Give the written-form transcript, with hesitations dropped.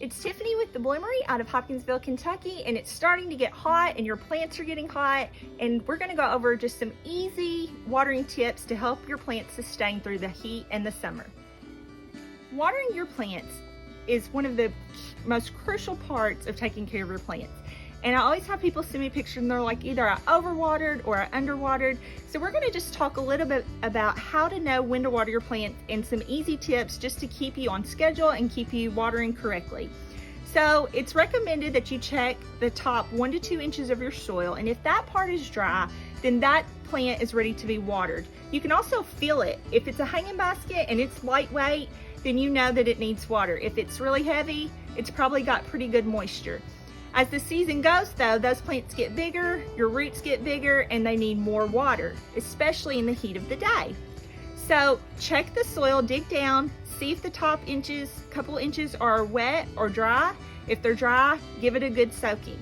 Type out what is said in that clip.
It's Tiffany with the Bloomery out of Hopkinsville, Kentucky, and it's starting to get hot and your plants are getting hot, and we're gonna go over just some easy watering tips to help your plants sustain through the heat and the summer. Watering your plants is one of the most crucial parts of taking care of your plants. And I always have people send me pictures and they're like, either I overwatered or I underwatered. So we're gonna just talk a little bit about how to know when to water your plants and some easy tips just to keep you on schedule and keep you watering correctly. So it's recommended that you check the top 1 to 2 inches of your soil, and if that part is dry, then that plant is ready to be watered. You can also feel it. If it's a hanging basket and it's lightweight, then you know that it needs water. If it's really heavy, it's probably got pretty good moisture. As the season goes though, those plants get bigger, your roots get bigger, and they need more water, especially in the heat of the day. So check the soil, dig down, see if the top couple inches are wet or dry. If they're dry, give it a good soaking.